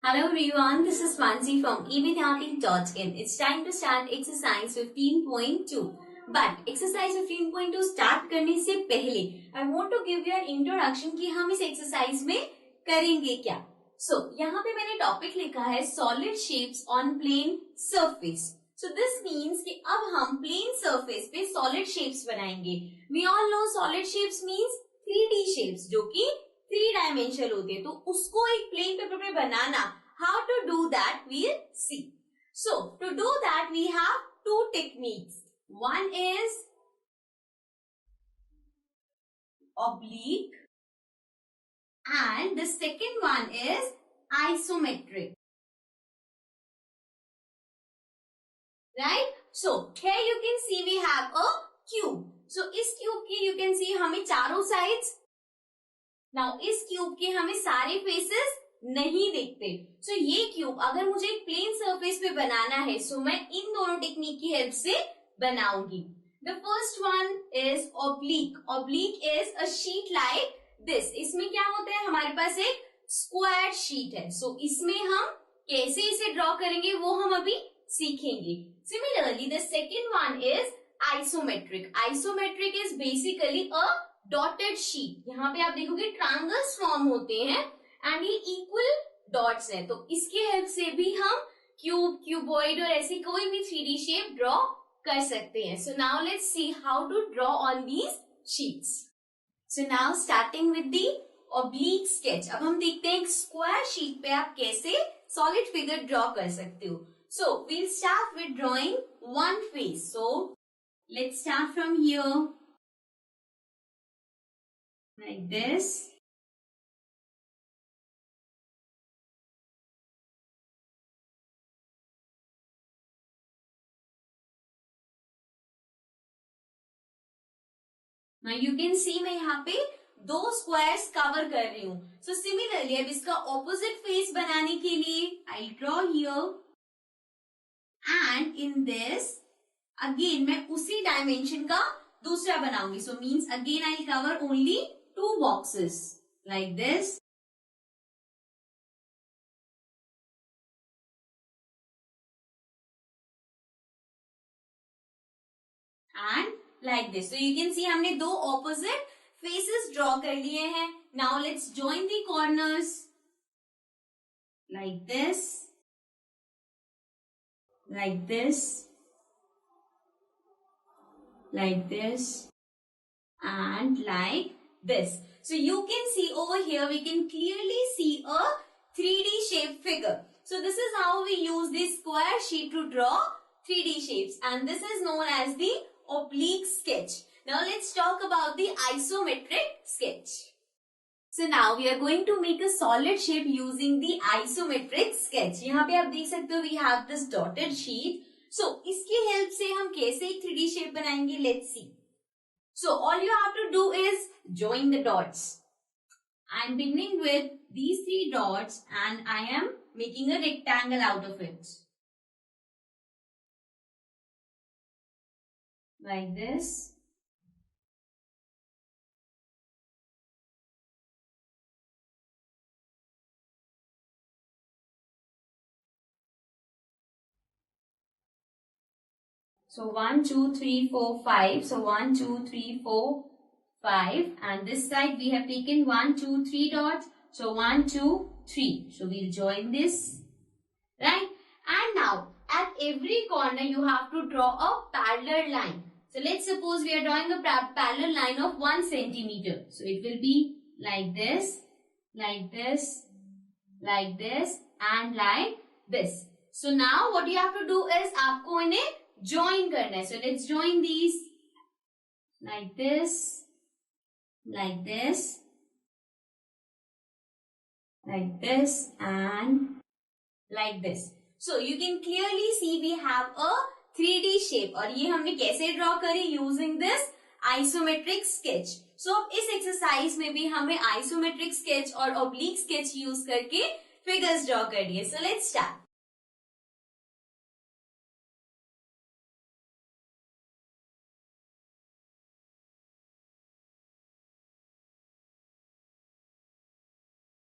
Hello everyone, this is Mansi from evidyati.in. It's time to start exercise 15.2. But exercise 15.2 start करने से पहले I want to give you an introduction कि हम इस exercise में करेंगे क्या. So यहाँ पे मैंने टॉपिक लिखा है solid shapes on plane surface. So this means कि अब हम plane surface पे solid shapes बनाएंगे. We all know solid shapes means 3D shapes जो कि 3 डायमेंशनल होते हैं, तो उसको एक प्लेन पेपर पे बनाना, how to do that we'll see. So to do that we have two techniques. One is oblique and the second one is isometric. Right? So here you can see we have a cube. So इस cube की you can see हमें चारों sides. Now इस cube के हमें सारे faces नहीं दिखते. सो ये क्यूब अगर मुझे एक प्लेन सरफेस पे बनाना है, सो मैं इन दोनों टेक्निक की हेल्प से बनाऊंगी. The first one is oblique. Oblique is a sheet like this. इसमें क्या होता है, हमारे पास एक स्क्वायर शीट है. सो इसमें हम कैसे इसे ड्रॉ करेंगे वो हम अभी सीखेंगे. Similarly the second one is isometric. Isometric is basically a dotted sheet. यहाँ पे आप देखोगे ट्रायंगल्स फॉर्म होते हैं एंड ये इक्वल डॉट्स हैं, तो इसके हेल्प से भी हम क्यूब, क्यूबॉइड और ऐसी कोई भी 3D शेप ड्रॉ कर सकते हैं. So now let's see how to draw on these sheets. So now starting with the oblique sketch. अब हम देखते हैं एक स्क्वायर शीट पे आप कैसे सॉलिड फिगर ड्रॉ कर सकते हो. So we'll start with drawing one face. So let's start from here like this. Now you can see मैं यहाँ पे दो स्क्वायर्स कवर कर रही हूँ. सो सिमिलरली अब इसका ऑपोजिट फेस बनाने के लिए I draw here and in this again मैं उसी डायमेंशन का दूसरा बनाऊंगी. So means again I cover only two boxes like this and like this. So you can see हमने दो opposite faces draw कर लिए हैं. Now let's join the corners like this, like this, like this and like this. So you can see over here we can clearly see a 3D shape figure. So this is how we use this square sheet to draw 3D shapes and this is known as the oblique sketch. Now let's talk about the isometric sketch. So now we are going to make a solid shape using the isometric sketch. यहाँ पे आप देख सकते हो we have this dotted sheet. So इसकी help से हम कैसे एक 3D shape बनाएंगे, let's see. So all you have to do is join the dots. I am beginning with these 3 dots and I am making a rectangle out of it. Like this. So 1, 2, 3, 4, 5. So 1, 2, 3, 4, 5. And this side we have taken 1, 2, 3 dots. So 1, 2, 3. So we'll join this. Right? And now at every corner you have to draw a parallel line. So let's suppose we are drawing a parallel line of 1 centimeter. So it will be like this, like this, like this and like this. So now what you have to do is आपको इन्हें join करना है. So let's join these like this, like this, like this and like this. So you can clearly see we have a 3D shape और ये हमने कैसे draw करी, using this isometric sketch. So अब इस एक्सरसाइज में भी हमें isometric sketch और oblique sketch यूज करके फिगर्स ड्रॉ करनी है. So let's start.